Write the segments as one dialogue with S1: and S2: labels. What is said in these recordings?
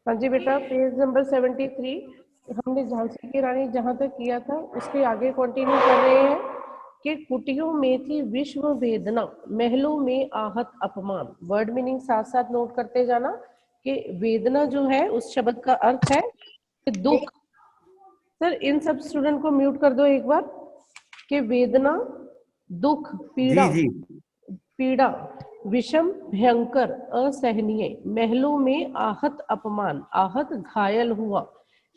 S1: हाँ जी बेटा, page number 73 हमने झांसी की रानी जहाँ तक किया था उसके आगे कंटिन्यू कर रहे हैं कि कुटियों में थी विश्व वेदना, महलों में आहत अपमान। वर्ड मीनिंग साथ साथ नोट करते जाना कि वेदना जो है उस शब्द का अर्थ है कि दुख। सर इन सब स्टूडेंट को म्यूट कर दो एक बार। कि वेदना, दुख,
S2: जी
S1: पीड़ा,
S2: जी।
S1: पीड़ा, विषम, भयंकर, असहनीय, महलों में आहत अपमान, आहत घायल हुआ।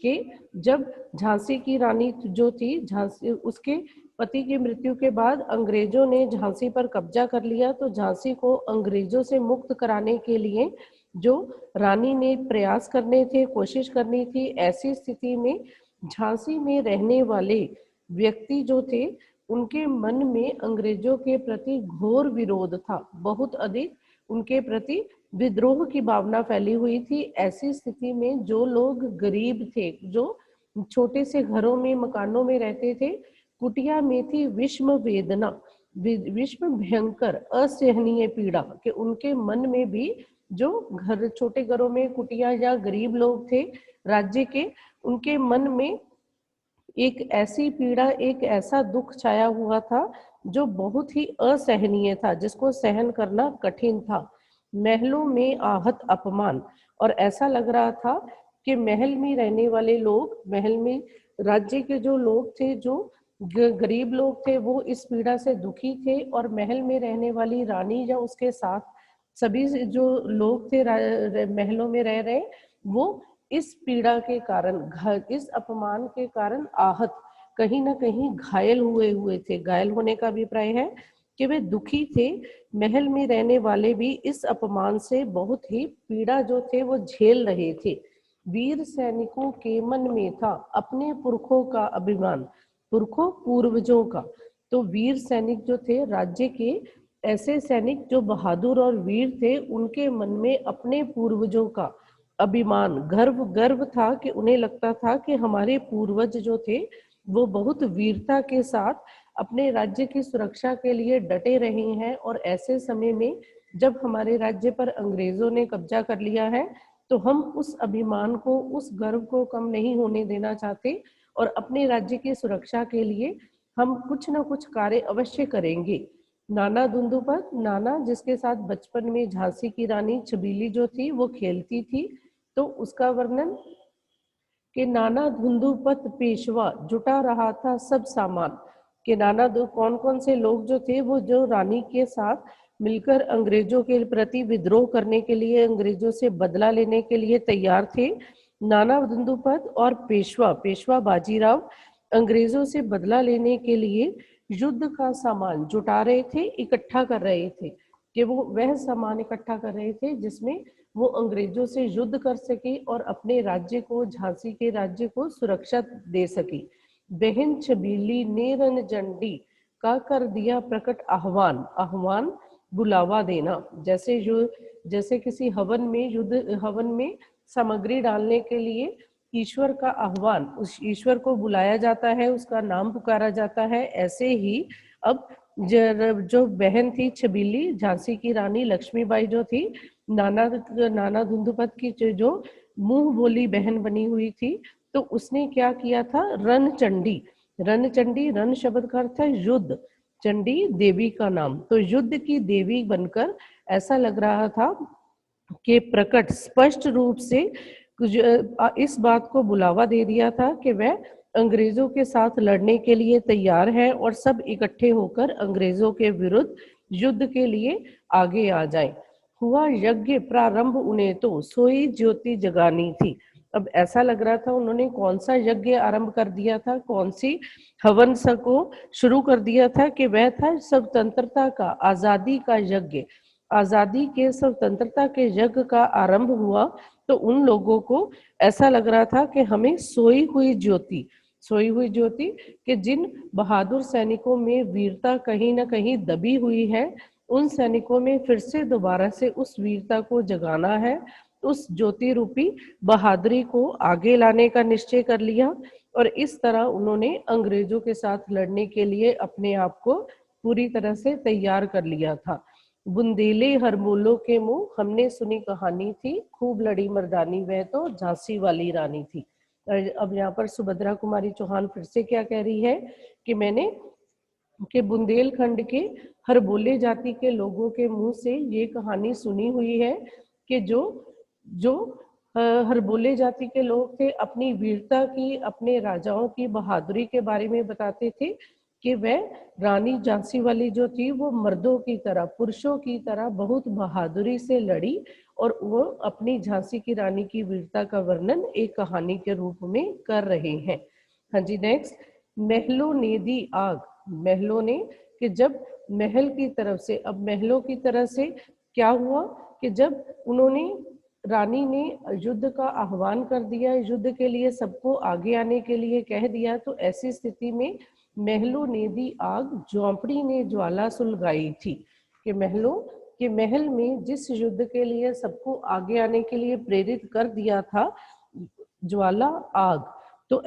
S1: कि जब झांसी की रानी जो थी, झांसी उसके पति की मृत्यु के बाद अंग्रेजों ने झांसी पर कब्जा कर लिया, तो झांसी को अंग्रेजों से मुक्त कराने के लिए जो रानी ने प्रयास करने थे, कोशिश करनी थी, ऐसी स्थिति में झांसी में रहने वाले व्यक्ति जो थे उनके मन में अंग्रेजों के प्रति घोर विरोध था, बहुत अधिक उनके प्रति विद्रोह की भावना फैली हुई थी। ऐसी स्थिति में जो लोग गरीब थे, जो छोटे से घरों में मकानों में रहते थे, कुटिया में थी विषम वेदना, विषम भयंकर असहनीय पीड़ा, कि उनके मन में भी जो घर छोटे घरों में कुटिया या गरीब लोग थे राज्य के, उनके मन में एक ऐसी पीड़ा, एक ऐसा दुख छाया हुआ था जो बहुत ही असहनीय था, जिसको सहन करना कठिन था। महलों में आहत अपमान, और ऐसा लग रहा था कि महल में रहने वाले लोग, महल में राज्य के जो लोग थे, जो गरीब लोग थे, वो इस पीड़ा से दुखी थे, और महल में रहने वाली रानी या उसके साथ सभी जो लोग थे महलों में रह रहे, वो इस पीड़ा के कारण, इस अपमान के कारण आहत, कहीं ना कहीं घायल हुए थे। घायल होने का अभिप्राय है कि वे दुखी थे। महल में रहने वाले भी इस अपमान से बहुत ही पीड़ा जो थे वो झेल रहे थे। वीर सैनिकों के मन में था अपने पुरखों का अभिमान, पुरखों पूर्वजों का। तो वीर सैनिक जो थे राज्य के, ऐसे सैनिक जो बहादुर और वीर थे, उनके मन में अपने पूर्वजों का अभिमान, गर्व, गर्व था कि उन्हें लगता था कि हमारे पूर्वज जो थे वो बहुत वीरता के साथ अपने राज्य की सुरक्षा के लिए डटे रहे हैं, और ऐसे समय में जब हमारे राज्य पर अंग्रेजों ने कब्जा कर लिया है, तो हम उस अभिमान को, उस गर्व को कम नहीं होने देना चाहते, और अपने राज्य की सुरक्षा के लिए हम कुछ न कुछ कार्य अवश्य करेंगे। नाना धुंधुपत, नाना जिसके साथ बचपन में झांसी की रानी छबीली जो थी वो खेलती थी, तो उसका वर्णन कि नाना धुंधुपत पेशवा जुटा रहा था सब सामान। कि नाना कौन कौन से लोग जो थे वो जो रानी के साथ मिलकर अंग्रेजों के प्रति विद्रोह करने के लिए, अंग्रेजों से बदला लेने के लिए तैयार थे। नाना धुंधुपत और पेशवा, पेशवा बाजीराव अंग्रेजों से बदला लेने के लिए युद्ध का सामान जुटा रहे थे, इकट्ठा कर रहे थे, कि वो वह सामान इकट्ठा कर रहे थे जिसमें वो अंग्रेजों से युद्ध कर सके और अपने राज्य को, झांसी के राज्य को सुरक्षा दे सके। बहन छबीली ने रणचंडी का कर दिया प्रकट आह्वान, आह्वान बुलावा देना। जैसे किसी हवन में, युद्ध हवन में सामग्री डालने के लिए ईश्वर का आह्वान, उस ईश्वर को बुलाया जाता है, उसका नाम पुकारा जाता है, ऐसे ही अब जो बहन थी छबीली, झांसी की रानी लक्ष्मीबाई जो थी, नाना धुंधुपत की जो मुंह बोली बहन बनी हुई थी, तो उसने क्या किया था, रणचंडी, रणचंडी, रण शब्द का अर्थ है युद्ध, चंडी देवी का नाम, तो युद्ध की देवी बनकर ऐसा लग रहा था कि प्रकट स्पष्ट रूप से इस बात को बुलावा दे दिया था कि वह अंग्रेजों के साथ लड़ने के लिए तैयार है, और सब इकट्ठे होकर अंग्रेजों के विरुद्ध युद्ध के लिए आगे आ जाएं। हुआ यज्ञ प्रारंभ उन्हें तो सोई ज्योति जगानी थी। अब ऐसा लग रहा था उन्होंने कौन सा यज्ञ आरंभ कर दिया था, कौन सी हवन को शुरू कर दिया था, कि वह था स्वतंत्रता का, आजादी का यज्ञ। आजादी के, स्वतंत्रता के यज्ञ का आरंभ हुआ, तो उन लोगों को ऐसा लग रहा था कि हमें सोई हुई ज्योति, सोई हुई ज्योति, कि जिन बहादुर सैनिकों में वीरता कहीं ना कहीं दबी हुई है, उन सैनिकों में फिर से दोबारा से उस वीरता को जगाना है, उस ज्योति रूपी बहादुरी को आगे लाने का निश्चय कर लिया, और इस तरह उन्होंने अंग्रेजों के साथ लड़ने के लिए अपने आप को पूरी तरह से तैयार कर लिया था। बुंदेले हरबोलों के मुंह, हमने सुनी कहानी थी, खूब लड़ी मर्दानी वह तो झांसी वाली रानी थी। अब यहाँ पर सुभद्रा कुमारी चौहान फिर से क्या कह रही है कि मैंने कि बुंदेलखंड के हरबोले जाति के लोगों के मुंह से ये कहानी सुनी हुई है कि जो जो हरबोले जाति के लोग थे, अपनी वीरता की, अपने राजाओं की बहादुरी के बारे में बताते थे कि वह रानी झांसी वाली जो थी वो मर्दों की तरह, पुरुषों की तरह बहुत बहादुरी से लड़ी और वो अपनी झांसी की रानी की वीरता का वर्णन एक कहानी के रूप में कर रहे हैं। हाँ जी, नेक्स्ट, महलों ने दी आग। महलों ने, कि जब महल की तरफ से, अब महलों की तरफ से क्या हुआ कि जब उन्होंने, रानी ने युद्ध का आह्वान कर दिया, युद्ध के लिए सबको आगे आने के लिए कह दिया, तो ऐसी स्थिति में महलों ने दी आग, झोंपड़ी ने ज्वाला सुलगाई थी। कि महलों के महल में जिस युद्ध के लिए सबको आगे आने के लिए प्रेरित कर दिया था, ज्वाला आग, तो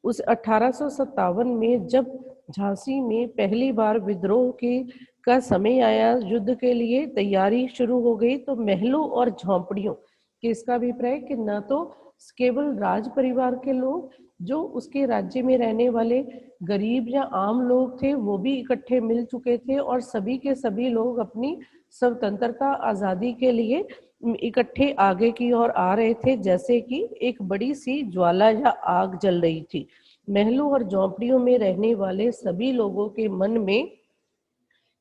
S1: उस 1857 में जब झांसी में पहली बार विद्रोह का समय आया, युद्ध के लिए तैयारी शुरू हो गई, तो महलों और झोंपड़ियों के, इसका अभिप्राय कि न तो केवल राज परिवार के लोग, जो उसके राज्य में रहने वाले गरीब या आम लोग थे, वो भी इकट्ठे मिल चुके थे और सभी के सभी लोग अपनी स्वतंत्रता आजादी के लिए इकट्ठे आगे की ओर आ रहे थे, जैसे कि एक बड़ी सी ज्वाला या आग जल रही थी। महलों और झोंपड़ियों में रहने वाले सभी लोगों के मन में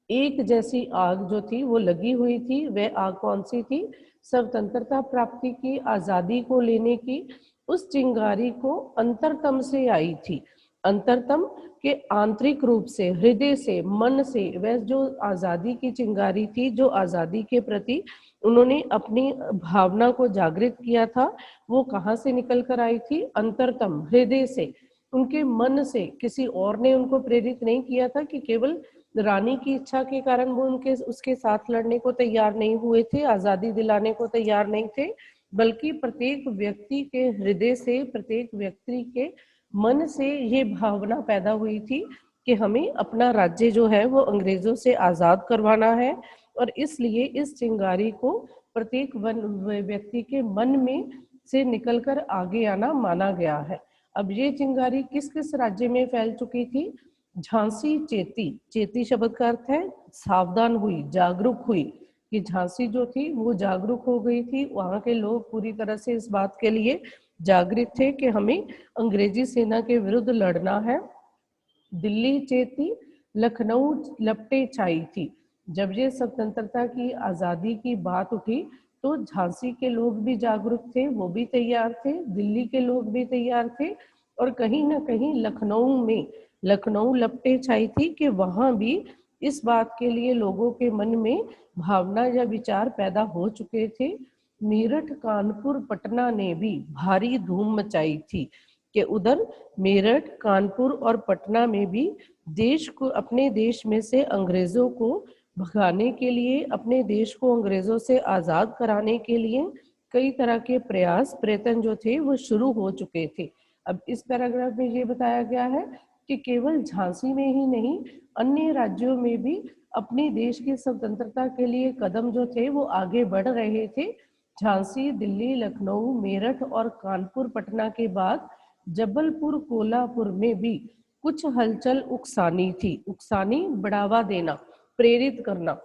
S1: एक जैसी आग जो थी वो लगी हुई थी। वह आग कौन सी थी? स्वतंत्रता प्राप्ति की, आजादी को लेने की। उस चिंगारी को अंतरतम से आई थी, अंतरतम के आंतरिक रूप से, हृदय से, मन से। वह जो आजादी की चिंगारी थी, जो आजादी के प्रति उन्होंने अपनी भावना को जागृत किया था, वो कहाँ से निकल कर आई थी? अंतरतम, हृदय से, उनके मन से। किसी और ने उनको प्रेरित नहीं किया था कि केवल रानी की इच्छा के कारण वो उसके साथ लड़ने को तैयार नहीं हुए थे, आजादी दिलाने को तैयार नहीं थे, बल्कि प्रत्येक व्यक्ति के हृदय से, प्रत्येक व्यक्ति के मन से ये भावना पैदा हुई थी कि हमें अपना राज्य जो है वो अंग्रेजों से आजाद करवाना है। और इसलिए इस चिंगारी को प्रत्येक व्यक्ति के मन में से निकलकर आगे आना माना गया है। अब ये चिंगारी किस किस राज्य में फैल चुकी थी? झांसी चेती, चेती शब्द का अर्थ है सावधान हुई, जागरूक हुई, कि झांसी जो थी वो जागरूक हो गई थी। वहां के लोग पूरी तरह से इस बात के लिए जागृत थे कि हमें अंग्रेजी सेना के विरुद्ध लड़ना है। दिल्ली चेती, लखनऊ लपटे छाई थी। जब ये स्वतंत्रता की, आजादी की बात उठी, तो झांसी के लोग भी जागरूक थे, वो भी तैयार थे, दिल्ली के लोग भी तैयार थे, और कहीं ना कहीं लखनऊ लपटे छाई थी कि वहां भी इस बात के लिए लोगों के मन में भावना या विचार पैदा हो चुके थे। मेरठ, कानपुर, पटना ने भी भारी धूम मचाई थी कि उधर मेरठ, कानपुर और पटना में भी देश को, अपने देश में से अंग्रेजों को भगाने के लिए, अपने देश को अंग्रेजों से आजाद कराने के लिए कई तरह के प्रयत्न जो थे वो शुरू हो चुके थे। अब इस पैराग्राफ में ये बताया गया है कि केवल झांसी में ही नहीं, अन्य राज्यों में भी अपने देश की स्वतंत्रता के लिए कदम जो थे वो आगे बढ़ रहे थे। झांसी, दिल्ली, लखनऊ, मेरठ और कानपुर, पटना के बाद जबलपुर, कोल्हापुर में भी कुछ हलचल उकसानी थी। उकसानी, बढ़ावा देना, प्रेरित करना,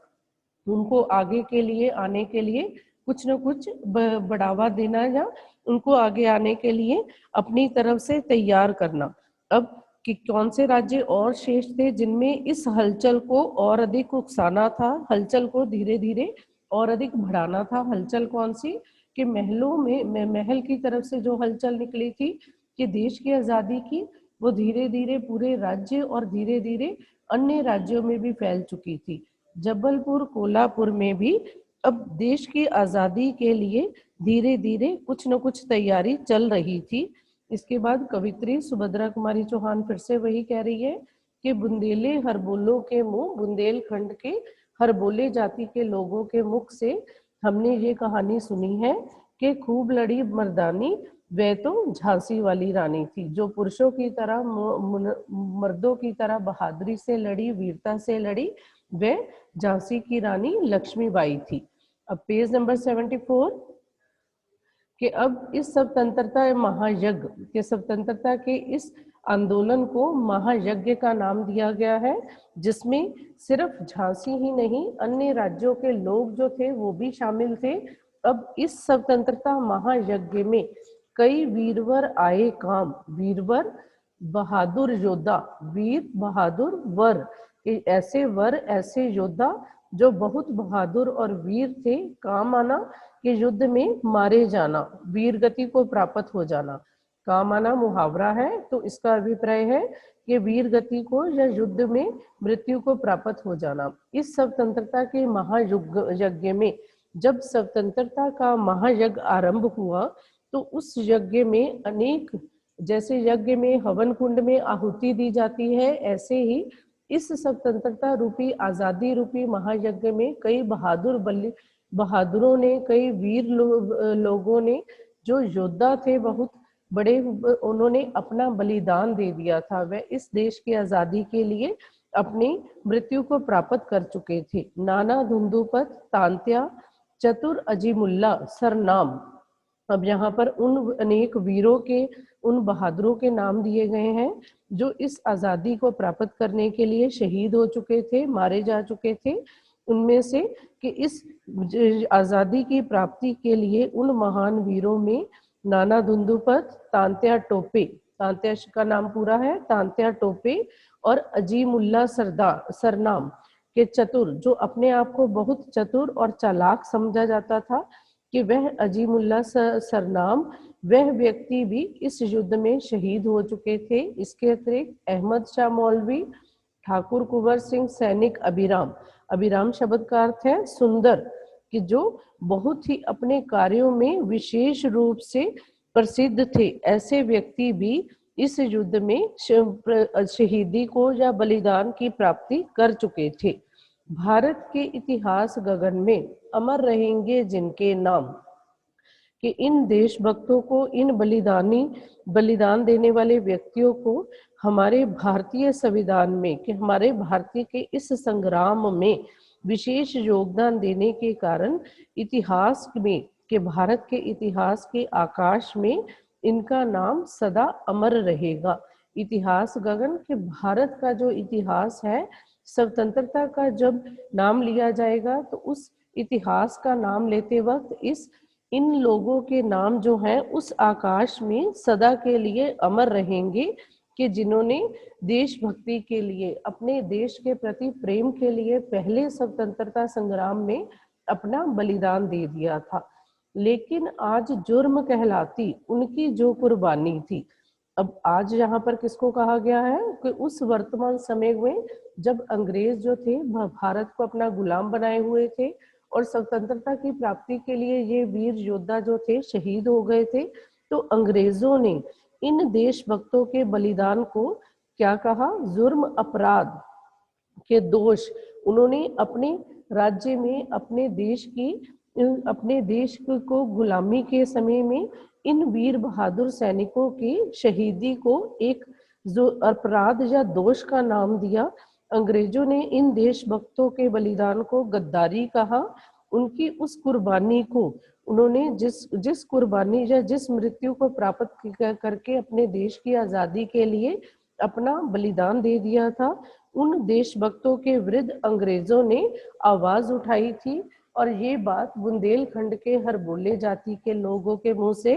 S1: उनको आगे के लिए आने के लिए कुछ न कुछ बढ़ावा देना, या उनको आगे आने के लिए अपनी तरफ से तैयार करना। अब कि कौन से राज्य और शेष थे जिनमें इस हलचल को और अधिक उकसाना था, हलचल को धीरे धीरे और अधिक बढ़ाना था? हलचल कौन सी? कि महलों में महल की तरफ से जो हलचल निकली थी कि देश की आजादी की, वो धीरे धीरे पूरे राज्य और धीरे धीरे अन्य राज्यों में भी फैल चुकी थी। जबलपुर, कोल्हापुर में भी अब देश की आजादी के लिए धीरे धीरे कुछ न कुछ तैयारी चल रही थी। इसके बाद कवित्री सुभद्रा कुमारी चौहान फिर से वही कह रही है कि बुंदेले हरबोलों के मुंह, बुंदेलखंड के हरबोले जाति के लोगों के मुख से हमने ये कहानी सुनी है कि खूब लड़ी मर्दानी वह तो झांसी वाली रानी थी, जो पुरुषों की तरह, मर्दों की तरह बहादुरी से लड़ी, वीरता से लड़ी, वह झांसी की रानी लक्ष्मीबाई थी। अब पेज नंबर 74 कि अब इस स्वतंत्रता महायज्ञ के स्वतंत्रता के इस आंदोलन को महायज्ञ का नाम दिया गया है, जिसमें सिर्फ झांसी ही नहीं अन्य राज्यों के लोग जो थे वो भी शामिल थे। अब इस स्वतंत्रता महायज्ञ में कई वीरवर आए काम, वीरवर बहादुर योद्धा, वीर बहादुर वर, ऐसे वर ऐसे योद्धा जो बहुत बहादुर और वीर थे, काम आना कि युद्ध में मारे जाना, वीर गति को प्राप्त हो जाना। काम आना मुहावरा है, तो इसका अभिप्राय है कि वीर गति को या युद्ध में मृत्यु को प्राप्त हो जाना। इस स्वतंत्रता के महायज्ञ में जब स्वतंत्रता का महायज्ञ आरंभ हुआ तो उस यज्ञ में अनेक, जैसे यज्ञ में हवन कुंड में आहुति दी जाती है, ऐसे ही इस स्वतंत्रता रूपी आजादी रूपी महायज्ञ में कई बहादुरों ने, कई वीर लोगों ने, जो योद्धा थे बहुत बड़े, उन्होंने अपना बलिदान दे दिया था। वह इस देश की आजादी के लिए अपनी मृत्यु को प्राप्त कर चुके थे। नाना धुंधुपत, तांत्या, चतुर अजीमुल्ला सरनाम। अब यहाँ पर उन अनेक वीरों के, उन बहादुरों के नाम दिए गए हैं जो इस आजादी को प्राप्त करने के लिए शहीद हो चुके थे, मारे जा चुके थे। उनमें से कि इस आजादी की प्राप्ति के लिए उन महान वीरों में नाना धुंधुपत, तांत्या टोपे, तांत्या का नाम पूरा है तांत्या टोपे, और अजीमुल्ला सरनाम के चतुर, जो अपने आप को बहुत चतुर और चालाक समझा जाता था, कि वह अजीमुल्ला सरनाम, वह व्यक्ति भी इस युद्ध में शहीद हो चुके थे। इसके अतिरिक्त अहमद शाह मौलवी, ठाकुर कुंवर सिंह सैनिक अभिराम, अभिराम शब्द का अर्थ है सुंदर, कि जो बहुत ही अपने कार्यों में विशेष रूप से प्रसिद्ध थे, ऐसे व्यक्ति भी इस युद्ध में शहीदी को या बलिदान की प्राप्ति कर चुके थे। भारत के इतिहास गगन में अमर रहेंगे जिनके नाम, कि इन देशभक्तों को, इन बलिदान देने वाले व्यक्तियों को हमारे भारतीय संविधान में, कि हमारे भारतीय के इस संग्राम में विशेष योगदान देने के कारण इतिहास में, कि भारत के इतिहास के आकाश में इनका नाम सदा अमर रहेगा। इतिहास गगन, के भारत का जो इतिहास है, स्वतंत्रता का जब नाम लिया जाएगा तो उस इतिहास का नाम लेते वक्त इन लोगों के नाम जो हैं उस आकाश में सदा के लिए अमर रहेंगे, कि जिन्होंने देशभक्ति के लिए, अपने देश के प्रति प्रेम के लिए पहले स्वतंत्रता संग्राम में अपना बलिदान दे दिया था। लेकिन आज जुर्म कहलाती उनकी जो कुर्बानी थी। अब आज यहाँ पर किसको कहा गया है कि उस वर्तमान समय में जब अंग्रेज जो थे भारत को अपना गुलाम बनाए हुए थे और स्वतंत्रता की प्राप्ति के लिए ये वीर योद्धा जो थे शहीद हो गए थे, तो अंग्रेजों ने इन देशभक्तों के बलिदान को क्या कहा, जुर्म, अपराध के दोष। उन्होंने अपने राज्य में अपने देश को गुलामी के समय में इन वीर बहादुर सैनिकों की शहीदी को एक जो अपराध या दोष का नाम दिया। अंग्रेजों ने इन देशभक्तों के बलिदान को गद्दारी कहा। उनकी उस कुर्बानी को उन्होंने जिस कुर्बानी या जिस मृत्यु को प्राप्त करके अपने देश की आजादी के लिए अपना बलिदान दे दिया था, उन देशभक्तों के विरुद्ध अंग्रेजों ने आवाज उठाई थी। और ये बात बुंदेलखंड के हर बोले जाति के लोगों के मुंह से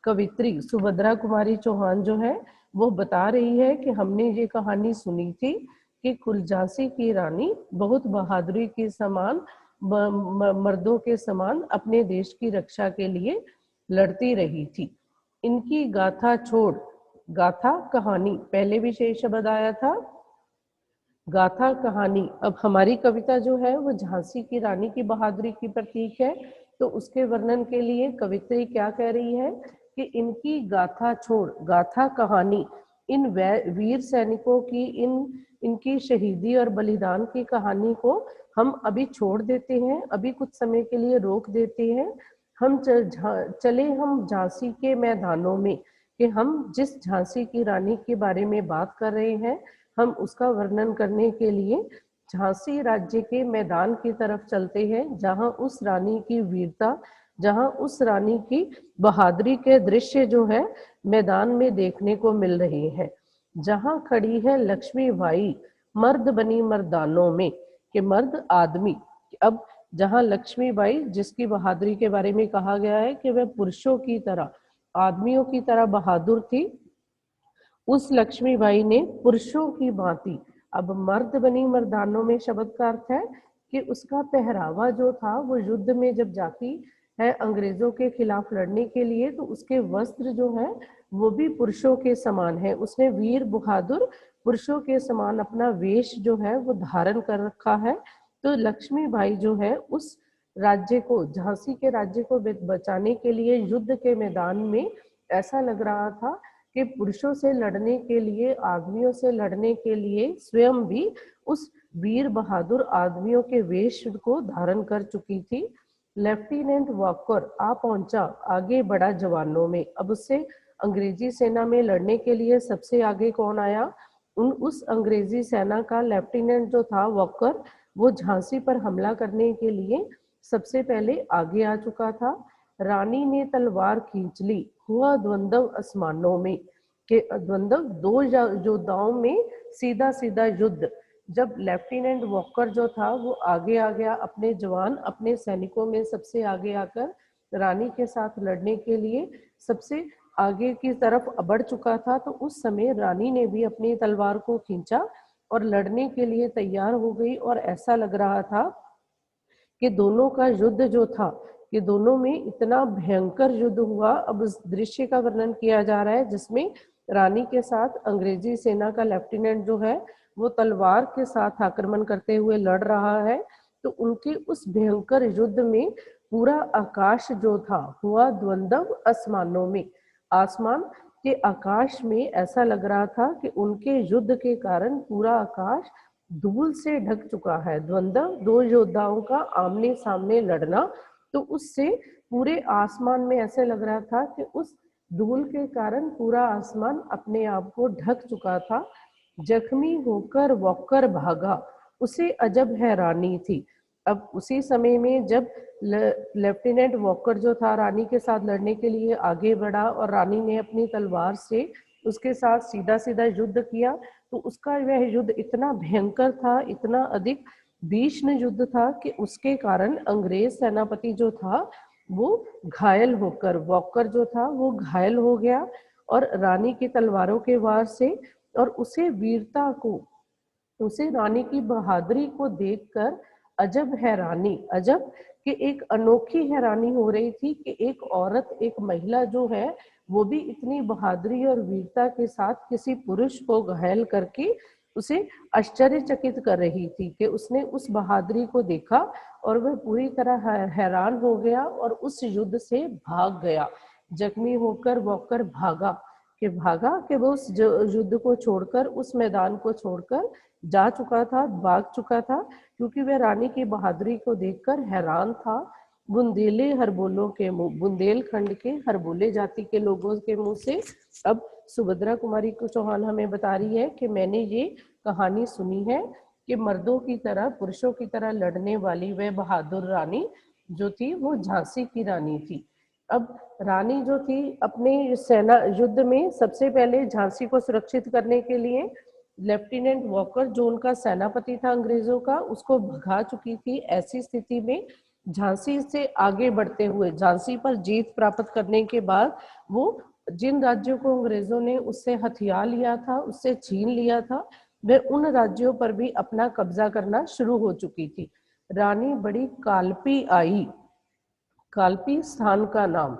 S1: कवित्री सुभद्रा कुमारी चौहान जो है वो बता रही है कि हमने ये कहानी सुनी थी कि झांसी की रानी बहुत बहादुरी के समान, मर्दों के समान अपने देश की रक्षा के लिए लड़ती रही थी। इनकी गाथा छोड़, गाथा कहानी, पहले भी शेष शब्द आया था गाथा कहानी। अब हमारी कविता जो है वो झांसी की रानी की बहादुरी की प्रतीक है, तो उसके वर्णन के लिए कवित्री क्या कह रही है कि इनकी गाथा छोड़, गाथा कहानी, इन वीर सैनिकों की इनकी शहीदी और बलिदान की कहानी को हम अभी छोड़ देते हैं, अभी कुछ समय के लिए रोक देते हैं। हम चले हम झांसी के मैदानों में, कि हम जिस झांसी की रानी के बारे में बात कर रहे हैं हम उसका वर्णन करने के लिए झांसी राज्य के मैदान की तरफ चलते हैं, जहां उस रानी की वीरता, जहां उस रानी की बहादुरी के दृश्य जो है मैदान में देखने को मिल रहे हैं। जहां खड़ी है लक्ष्मी बाई मर्द बनी मर्दानों में, कि मर्द आदमी। अब जहां लक्ष्मी बाई, जिसकी बहादुरी के बारे में कहा गया है कि वह पुरुषों की तरह, आदमियों की तरह बहादुर थी, उस लक्ष्मीबाई ने पुरुषों की भांति, अब मर्द बनी मर्दानों में शब्द का अर्थ है कि उसका पहरावा जो था वो युद्ध में जब जाती है अंग्रेजों के खिलाफ लड़ने के लिए, तो उसके वस्त्र जो है वो भी पुरुषों के समान है। उसने वीर बहादुर पुरुषों के समान अपना वेश जो है वो धारण कर रखा है। तो लक्ष्मीबाई जो है उस राज्य को, झांसी के राज्य को बचाने के लिए युद्ध के मैदान में ऐसा लग रहा था कि पुरुषों से लड़ने के लिए, आदमियों से लड़ने के लिए स्वयं भी उस वीर बहादुर आदमियों के वेश को धारण कर चुकी थी। लेफ्टिनेंट वॉकर आ पहुंचा, आगे बढ़ा जवानों में। अब उससे अंग्रेजी सेना में लड़ने के लिए सबसे आगे कौन आया? उस अंग्रेजी सेना का लेफ्टिनेंट जो था वॉकर, वो झांसी पर हमला करने के लिए सबसे पहले आगे आ चुका था। रानी ने तलवार खींच ली, हुआ द्वंद्व आसमानों में, के द्वंद्व दो योद्धाओं में सीधा सीधा युद्ध। जब लेफ्टिनेंट वॉकर जो था वो आगे आ गया, अपने जवान, अपने सैनिकों में सबसे आगे आकर रानी के साथ लड़ने के लिए सबसे आगे की तरफ बढ़ चुका था, तो उस समय रानी ने भी अपनी तलवार को खींचा और लड़ने के लिए तैयार हो गई। और ऐसा लग रहा था कि दोनों का युद्ध जो था, कि दोनों में इतना भयंकर युद्ध हुआ। अब उस दृश्य का वर्णन किया जा रहा है जिसमें रानी के साथ अंग्रेजी सेना का लेफ्टिनेंट जो है वो तलवार के साथ आक्रमण करते हुए लड़ रहा है। तो उनके उस भयंकर युद्ध में पूरा आकाश जो था हुआ द्वंद्व आसमानों में। आसमान के आकाश में ऐसा लग रहा था कि उनके युद्ध के कारण पूरा आकाश धूल से ढक चुका है। द्वंद्व, दो योद्धाओं का आमने सामने लड़ना, तो उससे पूरे आसमान में ऐसे लग रहा था कि उस धूल के कारण पूरा आसमान अपने आप को ढक चुका था। जख्मी होकर वॉकर भागा, उसे अजब हैरानी थी। अब उसी समय में जब लेफ्टिनेंट वॉकर जो था रानी के साथ लड़ने के लिए आगे बढ़ा और रानी ने अपनी तलवार से उसके साथ सीधा सीधा युद्ध किया, तो उसका वह युद्ध इतना भयंकर था, इतना अधिक भीषण युद्ध था कि उसके कारण अंग्रेज सेनापति जो था वो घायल होकर, वॉकर जो था वो घायल हो गया और रानी की तलवारों के वार से, और उसे वीरता को, उसे रानी की बहादुरी को देखकर अजब हैरानी, अजब कि एक अनोखी हैरानी हो रही थी कि एक औरत, एक महिला जो है वो भी इतनी बहादुरी और वीरता के साथ किसी पुरुष को घायल करके उसे आश्चर्यचकित कर रही थी, कि उसने उस बहादुरी को देखा और वह पूरी तरह हैरान हो गया और उस युद्ध से भाग गया। जख्मी होकर वॉकर भागा, कि वो उस युद्ध को छोड़कर, उस मैदान को छोड़कर जा चुका था, भाग चुका था, क्योंकि वह रानी की बहादुरी को देखकर हैरान था। बुंदेले हरबोलों के मुंह, बुंदेलखंड के हरबोले जाति के लोगों के मुंह से अब सुभद्रा कुमारी को चौहान हमें बता रही है कि मैंने ये कहानी सुनी है कि मर्दों की तरह, पुरुषों की तरह लड़ने वाली वह बहादुर रानी जो थी वो झांसी की रानी थी। अब रानी जो थी अपने सेना युद्ध में सबसे पहले झांसी को सुरक्षित करने के लिए लेफ्टिनेंट वॉकर, जो उनका सेनापति था अंग्रेजों का, उसको भगा चुकी थी। ऐसी स्थिति में झांसी से आगे बढ़ते हुए, झांसी पर जीत प्राप्त करने के बाद वो जिन राज्यों को अंग्रेजों ने उससे हथिया लिया था, उससे छीन लिया था, वह उन राज्यों पर भी अपना कब्जा करना शुरू हो चुकी थी। रानी बड़ी काल्पी आई, काल्पी स्थान का नाम,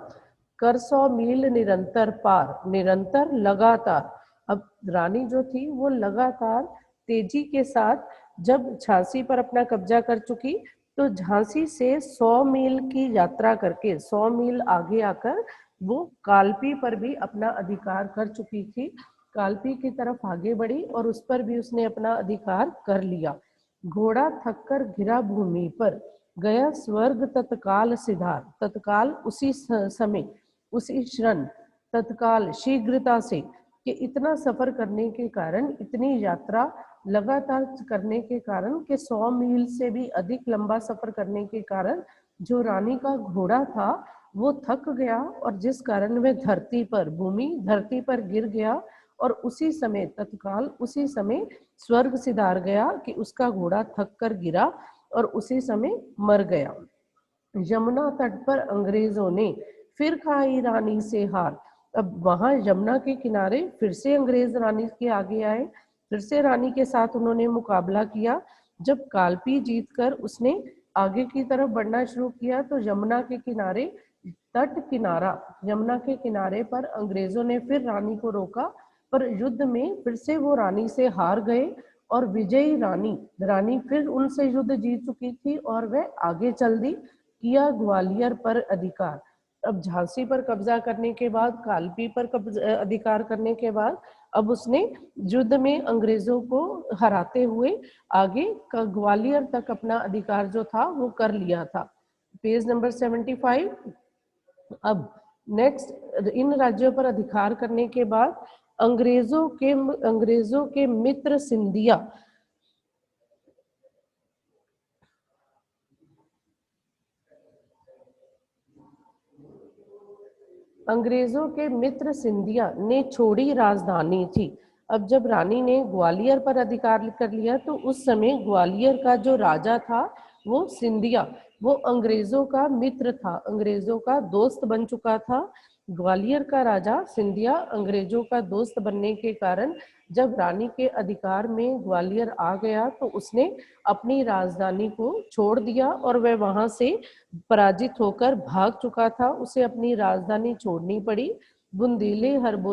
S1: कर 100 मील निरंतर पार, निरंतर लगातार। अब रानी जो थी वो लगातार तेजी के साथ जब झांसी पर अपना कब्जा कर चुकी, तो झांसी से 100 मील की यात्रा करके 100 मील आगे आकर वो काल्पी पर भी अपना अधिकार कर चुकी थी। काल्पी की तरफ आगे बढ़ी और उस पर भी उसने अपना अधिकार कर लिया। घोड़ा थककर गिरा भूमि पर, गया स्वर्ग तत्काल सिधार, तत्काल उसी समय, उसी क्षण, तत्काल शीघ्रता से, कि इतना सफर करने के कारण, इतनी यात्रा लगातार करने के कारण कि 100 मील से भी अधिक लंबा सफर करने के कारण जो रानी का घोड़ा था वो थक गया और जिस कारण वह धरती पर गिर गया और उसी समय तत्काल उसी समय स्वर्ग सिधार गया कि उसका घोड़ा थक कर गिरा और उसी समय मर गया। यमुना तट पर अंग्रेजों ने फिर खाई रानी से हार। अब वहां यमुना के किनारे फिर से अंग्रेज रानी के आगे आए, फिर से रानी के साथ उन्होंने मुकाबला किया। जब कालपी जीतकर उसने आगे की तरफ बढ़ना शुरू किया तो यमुना के किनारे पर अंग्रेजों ने फिर रानी को रोका, पर युद्ध में फिर से वो रानी से हार गए और विजयी रानी फिर उनसे युद्ध जीत चुकी थी और वह आगे चल दी। किया ग्वालियर पर अधिकार। अब झांसी पर कब्जा करने के बाद, कालपी पर अधिकार करने के बाद अब उसने युद्ध में अंग्रेजों को हराते हुए आगे का ग्वालियर तक अपना अधिकार जो था वो कर लिया था। Page number 75। अब नेक्स्ट, इन राज्यों पर अधिकार करने के बाद अंग्रेजों के मित्र सिंधिया ने छोड़ी राजधानी थी। अब जब रानी ने ग्वालियर पर अधिकार कर लिया तो उस समय ग्वालियर का जो राजा था वो सिंधिया, वो अंग्रेजों का मित्र था, अंग्रेजों का दोस्त बन चुका था। ग्वालियर का राजा सिंधिया अंग्रेजों का दोस्त बनने के कारण जब रानी के अधिकार में ग्वालियर आ गया तो उसने अपनी राजधानी को छोड़ दिया और वह वहां से पराजित होकर भाग चुका था। उसे अपनी राजधानी छोड़नी पड़ी। बुंदेलखंड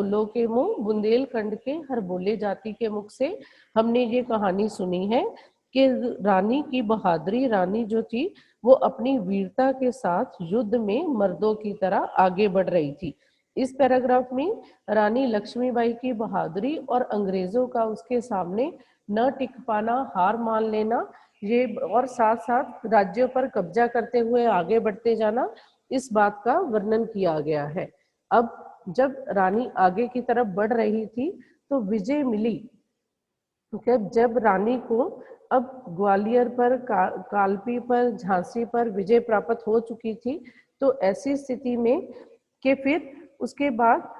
S1: के हरबोले जाति के मुख से हमने ये कहानी सुनी है कि रानी की बहादुरी, रानी जो थी वो अपनी वीरता के साथ युद्ध में मर्दों की तरह आगे बढ़ रही थी। इस पैराग्राफ में रानी लक्ष्मीबाई की बहादुरी और अंग्रेजों का उसके सामने न टिक पाना, हार मान लेना, ये और साथ साथ राज्यों पर कब्जा करते हुए आगे बढ़ते जाना, इस बात का वर्णन किया गया है। अब जब रानी आगे की तरफ बढ़ रही थी तो विजय मिली। जब रानी को अब ग्वालियर पर, कालपी पर, झांसी पर विजय प्राप्त हो चुकी थी तो ऐसी स्थिति में कि फिर उसके बाद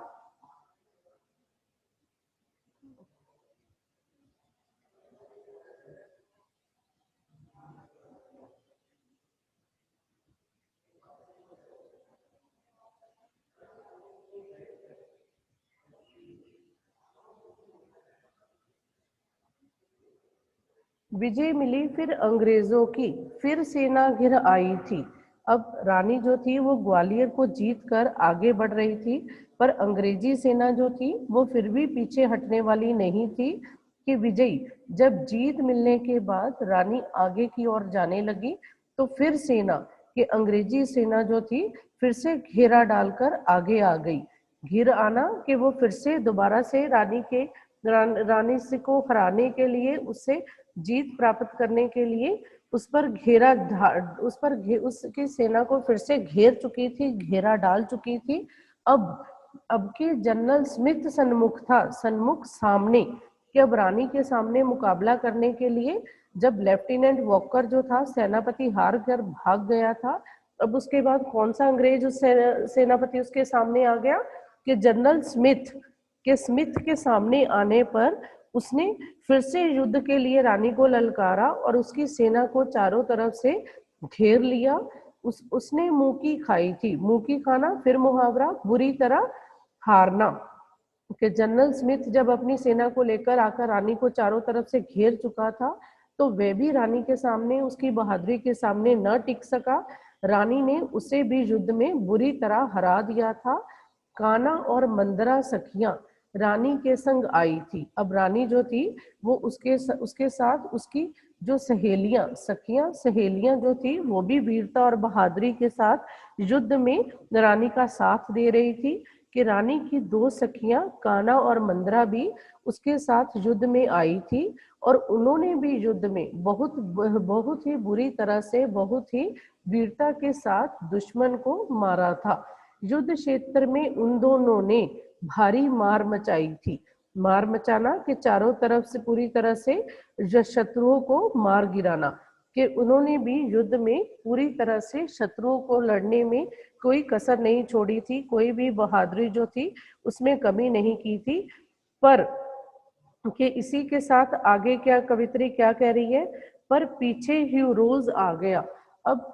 S1: विजय मिली, फिर अंग्रेजों की फिर सेना घिर आई थी। अब रानी जो थी वो ग्वालियर को जीत कर आगे बढ़ रही थी, पर अंग्रेजी सेना जो थी वो फिर भी पीछे हटने वाली नहीं थी कि विजयी जब जीत मिलने के बाद रानी आगे की ओर जाने लगी तो फिर सेना कि अंग्रेजी सेना जो थी फिर से घेरा डालकर आगे आ गई। घिर आना कि वो फिर से दोबारा से रानी से को हराने के लिए, उससे जीत प्राप्त करने के लिए उस पर उसकी सेना को फिर से घेर चुकी थी, घेरा डाल चुकी थी। अब के जनरल स्मिथ सन्मुख सामने कि अब रानी के सामने मुकाबला करने के लिए, जब लेफ्टिनेंट वॉकर जो था सेनापति हार कर भाग गया था, अब उसके बाद कौन सा अंग्रेज उस सेनापति उसके सामने आ गया कि जनरल स्मिथ के सामने आने पर उसने फिर से युद्ध के लिए रानी को ललकारा और उसकी सेना को चारों तरफ से घेर लिया। उसने मुंह की खाई थी, मुंह की खाना फिर मुहावरा, बुरी तरह हारना कि जनरल स्मिथ जब अपनी सेना को लेकर आकर रानी को चारों तरफ से घेर चुका था तो वह भी रानी के सामने, उसकी बहादुरी के सामने न टिक सका। रानी ने उसे भी युद्ध में बुरी तरह हरा दिया था। काना और मंदरा सखियां रानी के संग आई थी। अब रानी जो थी वो उसके साथ उसकी जो सहेलियां जो थी वो भी वीरता और बहादुरी के साथ युद्ध में रानी का साथ दे रही थी कि रानी की दो सखियां काना और मंदरा भी उसके साथ युद्ध में आई थी और उन्होंने भी युद्ध में बहुत ही बुरी तरह से, बहुत ही वीरता के साथ दुश्मन को मारा था। युद्ध क्षेत्र में उन दोनों ने भारी मार मचाई थी। मार मचाना कि चारों तरफ से पूरी तरह से शत्रुओं को मार गिराना, कि उन्होंने भी युद्ध में पूरी तरह से शत्रुओं को लड़ने में कोई कसर नहीं छोड़ी थी, कोई भी बहादुरी जो थी उसमें कमी नहीं की थी। पर कि इसी के साथ आगे क्या कवित्री क्या कह रही है, पर पीछे हीरोज आ गया। अब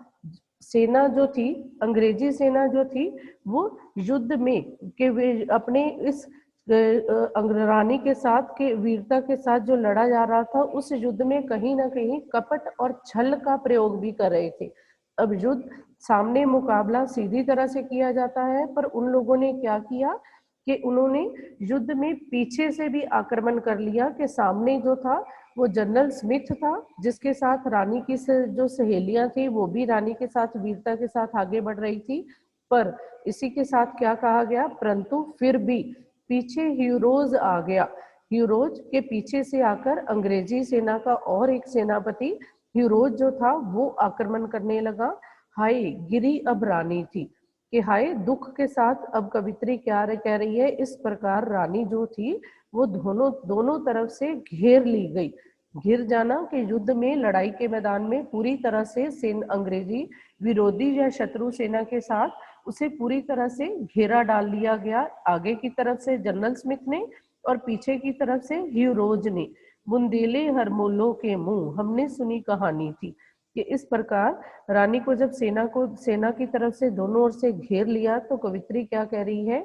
S1: सेना जो थी, अंग्रेजी सेना जो थी, वो युद्ध में के वे अपने इस रानी के साथ के वीरता के साथ जो लड़ा जा रहा था, उस युद्ध में कहीं ना कहीं कपट और छल का प्रयोग भी कर रहे थे। अब युद्ध सामने मुकाबला सीधी तरह से किया जाता है, पर उन लोगों ने क्या किया कि उन्होंने युद्ध में पीछे से भी आक्रमण कर लिया। कि सामने जो था वो जनरल स्मिथ था, जिसके साथ रानी की जो सहेलियां थी वो भी रानी के साथ वीरता के साथ आगे बढ़ रही थी। पर इसी के साथ क्या कहा गया, परंतु फिर भी पीछे ह्यूरोज आ गया। ह्यूरोज के पीछे से आकर अंग्रेजी सेना का और एक सेनापति ह्यूरोज जो था वो आक्रमण करने लगा। हाय गिरी अब रानी थी, कि हाय दुख के साथ अब कवित्री क्या कह रही है, इस प्रकार रानी जो थी वो दोनों तरफ से घेर ली गई। घिर जाना कि युद्ध में लड़ाई के मैदान में पूरी तरह से सेन अंग्रेजी विरोधी या शत्रु सेना के साथ उसे पूरी तरह से घेरा डाल लिया गया। आगे की तरफ से जनरल स्मिथ ने और पीछे की तरफ से ह्यूरोज ने। बुंदेले हरमोलो के मुंह हमने सुनी कहानी थी, कि इस प्रकार रानी को जब सेना की तरफ से दोनों ओर से घेर लिया, तो कवित्री क्या कह रही है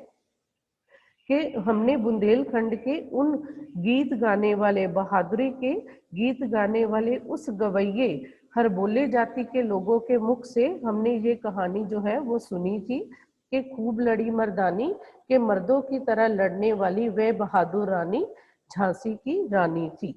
S1: कि हमने बुंदेलखंड के उन गीत गाने वाले, बहादुरी के गीत गाने वाले उस गवैये हरबोले जाति के लोगों के मुख से हमने ये कहानी जो है वो सुनी थी, कि खूब लड़ी मर्दानी, के मर्दों की तरह लड़ने वाली वह बहादुर रानी झांसी की रानी थी।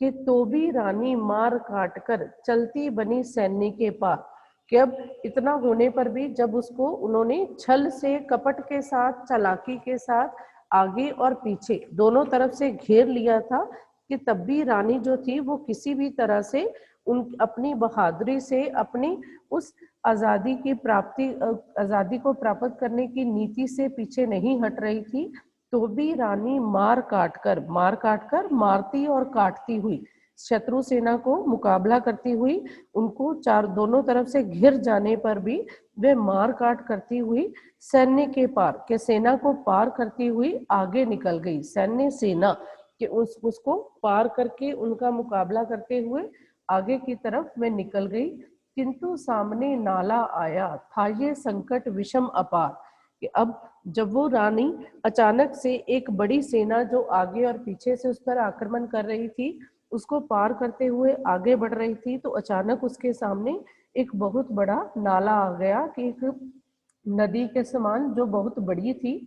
S1: कि तो भी रानी मार काट कर चलती बनी सैन्य के पार। कि अब इतना होने पर भी जब उसको उन्होंने छल से, कपट के साथ, चालाकी के साथ आगे और पीछे दोनों तरफ से घेर लिया था, कि तब भी रानी जो थी वो किसी भी तरह से उन अपनी बहादुरी से, अपनी उस आजादी की प्राप्ति, आजादी को प्राप्त करने की नीति से पीछे नहीं हट रही थी। तो भी रानी मार काट कर मारती और काटती हुई शत्रु सेना को मुकाबला करती हुई, उनको दोनों तरफ से घिर जाने पर भी वे मार काट करती हुई सैन्य के पार, के सेना को पार करती हुई आगे निकल गई। सैन्य सेना के उसको पार करके उनका मुकाबला करते हुए आगे की तरफ में निकल गई। किंतु सामने नाला आया था ये संकट विषम अपार। कि अब जब वो रानी अचानक से एक बड़ी सेना जो आगे और पीछे से उस पर आक्रमण कर रही थी, उसको पार करते हुए आगे बढ़ रही थी, तो अचानक उसके सामने एक बहुत बड़ा नाला आ गया, कि एक नदी के समान जो बहुत बड़ी थी।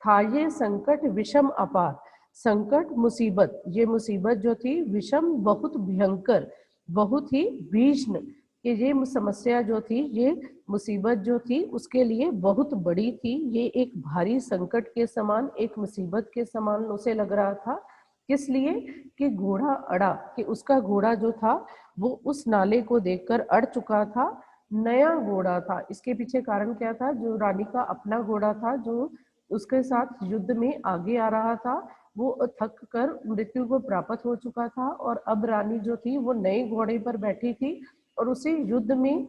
S1: था ये संकट विषम अपार, संकट मुसीबत, ये मुसीबत जो थी विषम बहुत भयंकर, बहुत ही भीषण, कि ये समस्या जो थी, ये मुसीबत जो थी उसके लिए बहुत बड़ी थी। ये एक भारी संकट के समान, एक मुसीबत के समान उसे लग रहा था। किस लिए, कि घोड़ा अड़ा, कि उसका घोड़ा जो था वो उस नाले को देखकर अड़ चुका था। नया घोड़ा था, इसके पीछे कारण क्या था, जो रानी का अपना घोड़ा था जो उसके साथ युद्ध में आगे आ रहा था, वो थक कर मृत्यु को प्राप्त हो चुका था, और अब रानी जो थी वो नए घोड़े पर बैठी थी, और उसे युद्ध में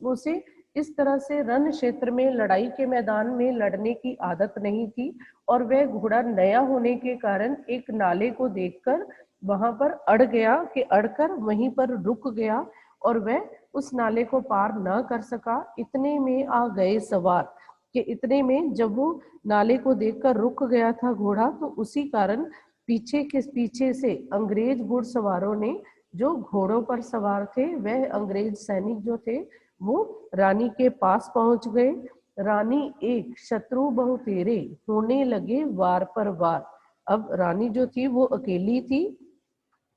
S1: उसे इस तरह से रण क्षेत्र में, लड़ाई के मैदान में लड़ने की आदत नहीं थी। और वह घोड़ा नया होने के कारण एक नाले को देखकर वहां पर अड़ गया, कि अड़कर वहीं पर रुक गया, और वह उस नाले को पार ना कर सका। इतने में आ गए सवार, कि इतने में जब वो नाले को देखकर रुक गया था घोड़ा, तो उसी कारण पीछे से अंग्रेज घुड़सवारों ने, जो घोड़ों पर सवार थे, वह अंग्रेज सैनिक जो थे वो रानी के पास पहुंच गए। रानी एक शत्रु बहु तेरे होने लगे वार पर वार। अब रानी जो थी वो अकेली थी,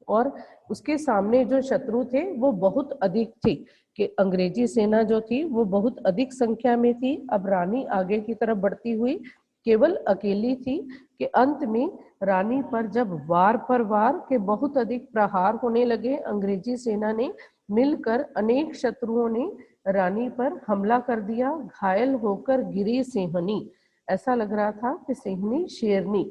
S1: और उसके सामने जो शत्रु थे वो बहुत अधिक थे, कि अंग्रेजी सेना जो थी वो बहुत अधिक संख्या में थी। अब रानी आगे की तरफ बढ़ती हुई केवल अकेली थी, कि अंत में रानी पर जब वार पर वार के बहुत अधिक प्रहार होने लगे, अंग्रेजी सेना ने मिलकर अनेक शत्रुओं ने रानी पर हमला कर दिया। घायल होकर गिरी सिंहनी, ऐसा लग रहा था कि सिंहनी शेरनी,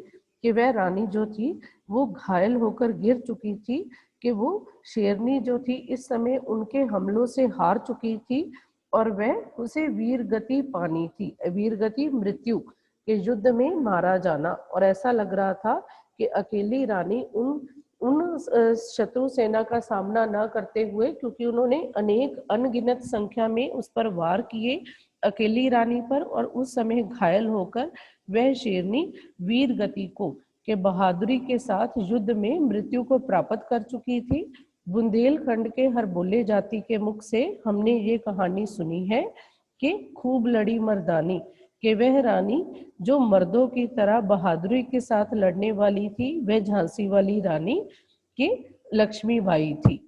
S1: कि वह रानी जो थी वो घायल होकर गिर चुकी थी, कि वो शेरनी जो थी इस समय उनके हमलों से हार चुकी थी और वह उसे वीरगति पानी थी, वीरगति मृत्यु के युद्ध में मारा जाना। और ऐसा लग रहा था कि अकेली रानी उन उन शत्रु सेना का सामना न करते हुए, क्योंकि उन्होंने अनेक अनगिनत संख्या में उस पर वार किए अकेली रानी पर, और उस समय घायल होकर वह शेरनी वीर गति को के बहादुरी के साथ युद्ध में मृत्यु को प्राप्त कर चुकी थी। बुंदेलखंड के हर बोले जाति के मुख से हमने ये कहानी सुनी है कि खूब लड़ी मर्दानी, कि वह रानी जो मर्दों की तरह बहादुरी के साथ लड़ने वाली थी, वह झांसी वाली रानी की लक्ष्मीबाई थी।